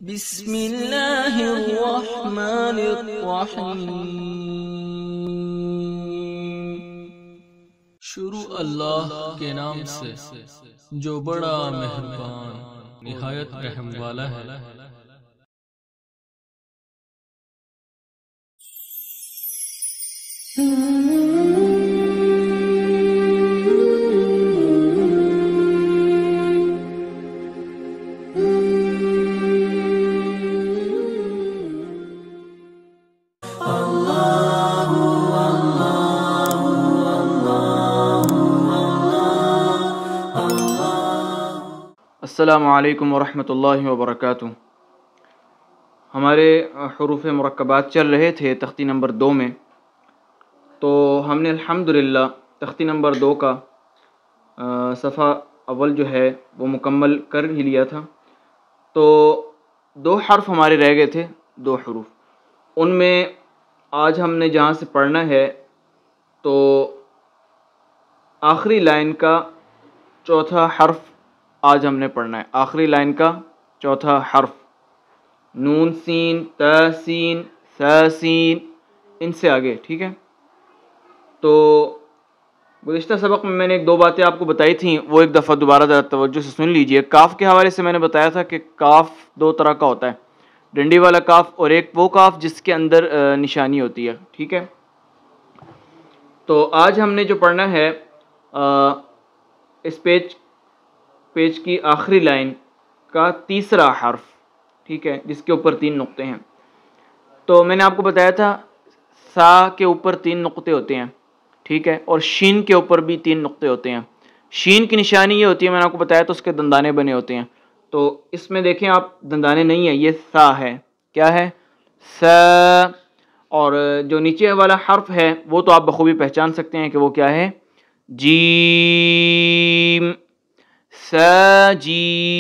بسم اللہ الرحمن الرحیم۔ شروع اللہ کے نام سے جو بڑا مہربان نہایت رحم والا ہے۔ السلام علیکم ورحمۃ اللہ وبرکاتہ۔ ہمارے حروف مرکبات چل رہے تھے تختی نمبر 2 میں، تو ہم نے الحمدللہ تختی نمبر 2 کا صفحہ اول جو ہے وہ مکمل کر ہی لیا تھا۔ تو 2 حرف ہمارے رہ گئے تھے، 2 حروف، ان میں آج ہم نے جہاں سے پڑھنا ہے تو آخری لائن کا چوتھا حرف آج ہم نے پڑھنا ہے۔ آخری لائن کا چوتھا حرف نون سین تا سین سا سین، ان سے آگے، ٹھیک ہے۔ تو گزشتہ سبق میں نے 2 باتیں آپ کو بتائی تھیں، وہ ایک دفعہ دوبارہ ذرا توجہ سے سن لیجئے۔ کاف کے حوالے سے میں نے بتایا تھا کہ کاف 2 طرح کا ہوتا ہے، ڈنڈی والا کاف اور ایک وہ کاف جس کے اندر نشانی ہوتی ہے، ٹھیک ہے۔ تو آج ہم نے جو پڑھنا ہے اس پیج کی آخری لائن کا تیسرا حرف، ٹھیک ہے، جس کے اوپر 3 نقطے ہیں۔ تو میں نے آپ کو بتایا تھا سا کے اوپر 3 نقطے ہوتے ہیں، ٹھیک ہے، اور شین کے اوپر بھی 3 نقطے ہوتے ہیں۔ شین کی نشانی یہ ہوتی ہے، میں نے آپ کو بتایا تو اس کے دندانے بنے ہوتے ہیں۔ تو اس میں دیکھیں آپ، دندانے نہیں ہیں، یہ سا ہے، کیا ہے؟ سا۔ اور جو نیچے والا حرف ہے وہ تو آپ بخوبی پہچان سکتے ہیں کہ وہ کیا ہے؟ جیم۔ سجیم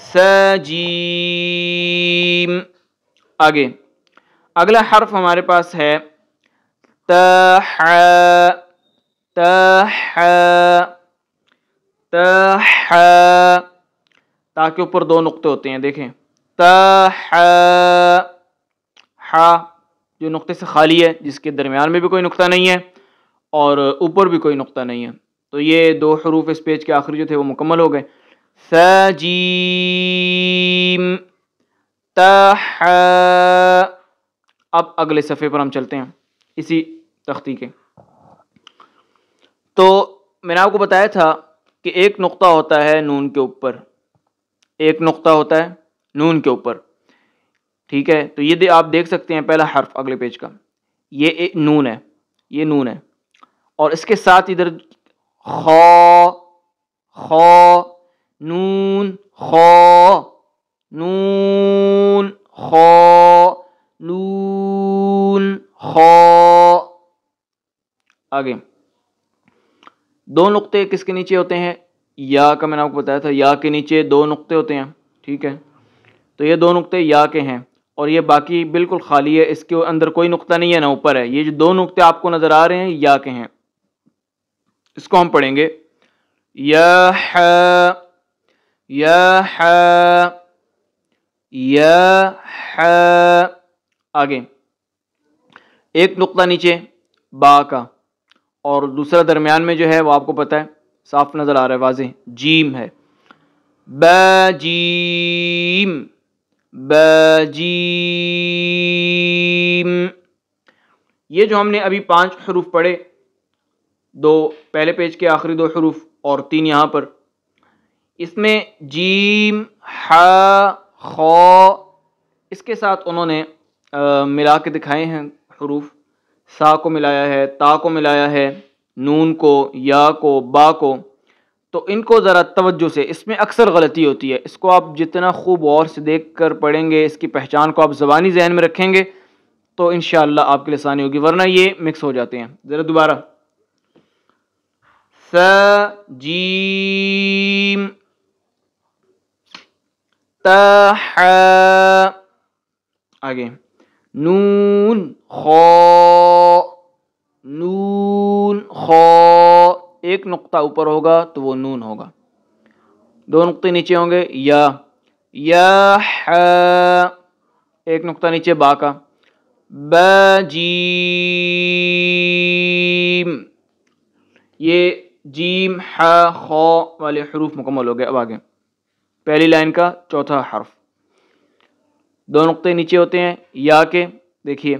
سجیم۔ آگے اگلا حرف ہمارے پاس ہے تح۔ تح تح، تا کے اوپر 2 نقطے ہوتے ہیں، دیکھیں، تح، ہا جو نقطے سے خالی ہے، جس کے درمیان میں بھی کوئی نقطہ نہیں ہے اور اوپر بھی کوئی نقطہ نہیں ہے۔ تو یہ 2 حروف اس پیج کے آخری جو تھے وہ مکمل ہو گئے۔ سجیم تح۔ اب اگلے صفحے پر ہم چلتے ہیں، اسی تختی کے۔ تو میں نے آپ کو بتایا تھا کہ ایک نقطہ ہوتا ہے نون کے اوپر، ایک نقطہ ہوتا ہے نون کے اوپر، ٹھیک ہے۔ تو یہ آپ دیکھ سکتے ہیں پہلا حرف اگلے پیج کا، یہ نون ہے، یہ نون ہے، اور اس کے ساتھ ادھر خا، خا، نون، خا، نون، خا، نون، خا۔ آگے 2 نقطے کس کے نیچے ہوتے ہیں؟ یا کا میں نے آپ کو بتایا تھا، یا کے نیچے 2 نقطے ہوتے ہیں، ٹھیک ہے۔ تو یہ 2 نقطے یا کے ہیں، اور یہ باقی بالکل خالی ہے، اس کے اندر کوئی نقطہ نہیں ہے نہ اوپر ہے۔ یہ جو 2 نقطے آپ کو نظر آ رہے ہیں یا کے ہیں، اس کو ہم پڑھیں گے یا ح، یا ح، یا ح۔ آگے ایک نقطہ نیچے با کا، اور دوسرا درمیان میں جو ہے وہ آپ کو پتہ ہے، صاف نظر آ رہا ہے، واضح، جیم ہے، با جیم، با جیم۔ یہ جو ہم نے ابھی 5 حروف پڑھے، 2 پہلے پیج کے آخری 2 حروف اور 3 یہاں پر، اس میں جیم، ح، خا، اس کے ساتھ انہوں نے ملا کے دکھائے ہیں حروف، سا کو ملایا ہے، تا کو ملایا ہے، نون کو، یا کو، با کو۔ تو ان کو ذرا توجہ سے، اس میں اکثر غلطی ہوتی ہے، اس کو آپ جتنا خوب غور سے دیکھ کر پڑھیں گے، اس کی پہچان کو آپ زبانی ذہن میں رکھیں گے تو انشاءاللہ آپ کے لیے آسانی ہوگی، ورنہ یہ مکس ہو جاتے ہیں۔ ذرا دوبارہ، س جیم تح، آگے نون خا، نون خا، ایک نقطہ اوپر ہوگا تو وہ نون ہوگا، 2 نقطے نیچے ہوں گے، یا، یا ایک نقطہ نیچے با کا، با جیم، یہ جیم ح خ والے حروف مکمل ہو گئے. اب آگے پہلی لائن کا چوتھا حرف، دو نقطے نیچے ہوتے ہیں یا کے، دیکھیے،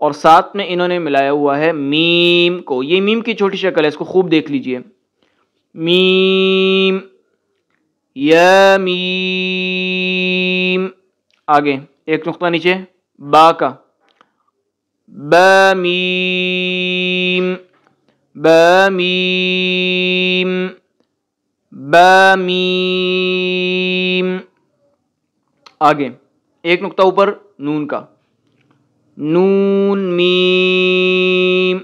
اور ساتھ میں انہوں نے ملایا ہوا ہے میم کو. یہ میم کی چھوٹی شکل ہے، اس کو خوب دیکھ لیجئے. میم، یا میم. آگے ایک نقطہ نیچے با کا، با میم، با میم، با میم. آگے ایک نقطہ اوپر نون کا، نون میم،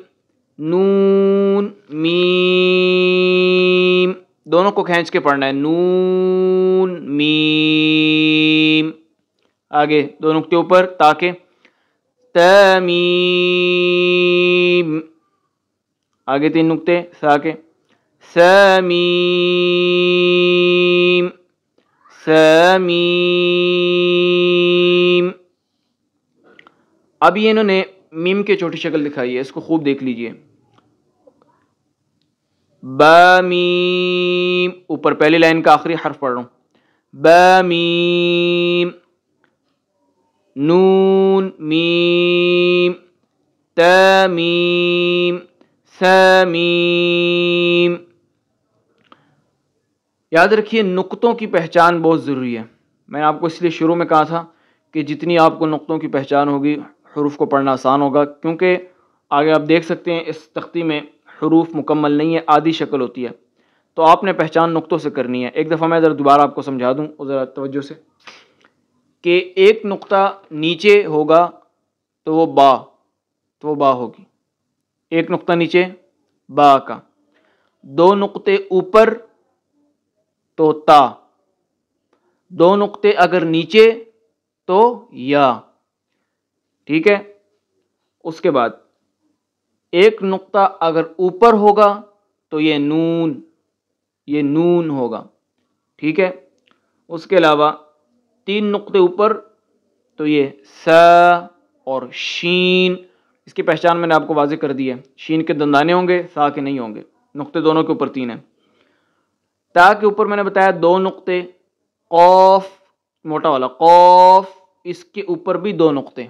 نون میم. دونوں کو کھینچ کے پڑھنا ہے، نون میم. آگے دو نقطے اوپر تاکہ تمیم. آگے تین نقطے سا کے، سمیم، سمیم. اب یہ انہوں نے میم کی چھوٹی شکل دکھائی ہے، اس کو خوب دیکھ لیجئے. با میم، اوپر پہلی لائن کا آخری حرف پڑھ رہا ہوں، با میم، نون میم، تمیم، سمیم. یاد رکھیے نقطوں کی پہچان بہت ضروری ہے. میں نے آپ کو اس لیے شروع میں کہا تھا کہ جتنی آپ کو نقطوں کی پہچان ہوگی حروف کو پڑھنا آسان ہوگا، کیونکہ آگے آپ دیکھ سکتے ہیں اس تختی میں حروف مکمل نہیں ہے، آدھی شکل ہوتی ہے، تو آپ نے پہچان نقطوں سے کرنی ہے. ایک دفعہ میں ذرا دوبارہ آپ کو سمجھا دوں ذرا توجہ سے، کہ ایک نقطہ نیچے ہوگا تو وہ با ہوگی. ایک نقطہ نیچے با کا، دو نقطے اوپر تو تا، دو نقطے اگر نیچے تو یا. ٹھیک ہے، اس کے بعد ایک نقطہ اگر اوپر ہوگا تو یہ نون ہوگا. ٹھیک ہے، اس کے علاوہ تین نقطے اوپر تو یہ سا اور شین. اس کی پہچان میں نے آپ کو واضح کر دی ہے، شین کے دندانے ہوں گے، سا کے نہیں ہوں گے. نقطے دونوں کے اوپر تین ہیں. تا کے اوپر میں نے بتایا دو نقطے، قوف موٹا والا قوف، اس کے اوپر بھی دو نقطے.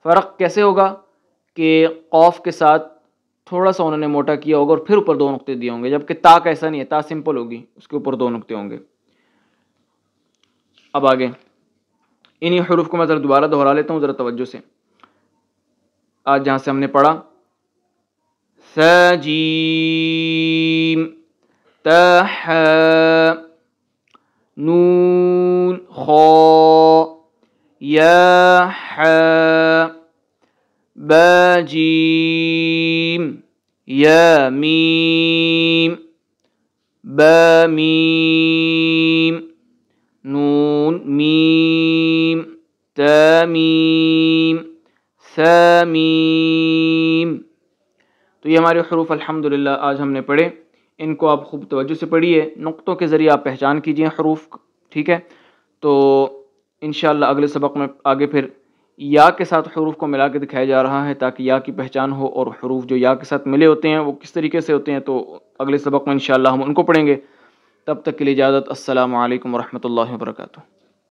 فرق کیسے ہوگا کہ قوف کے ساتھ تھوڑا سا انہوں نے موٹا کیا ہوگا اور پھر اوپر دو نقطے دیے ہوں گے، جبکہ تا کا ایسا نہیں ہے، تا سمپل ہوگی، اس کے اوپر دو نقطے ہوں گے. اب آگے انہی حروف کو میں ذرا دوبارہ دہرا لیتا ہوں ذرا توجہ سے. آج جہاں سے ہم نے پڑھا سجیم، تح، نون خا، یا ح، با جیم، یا میم، با میم، نون میم، تمیم، سمیم. تو یہ ہمارے حروف الحمدللہ آج ہم نے پڑھے. ان کو آپ خوب توجہ سے پڑھیے، نقطوں کے ذریعے آپ پہچان کیجئے حروف. ٹھیک ہے، تو انشاءاللہ اگلے سبق میں آگے پھر یا کے ساتھ حروف کو ملا کے دکھایا جا رہا ہے تاکہ یا کی پہچان ہو، اور حروف جو یا کے ساتھ ملے ہوتے ہیں وہ کس طریقے سے ہوتے ہیں، تو اگلے سبق میں انشاءاللہ ہم ان کو پڑھیں گے. تب تک کے لیے اجازت. السلام علیکم ورحمۃ اللہ وبرکاتہ.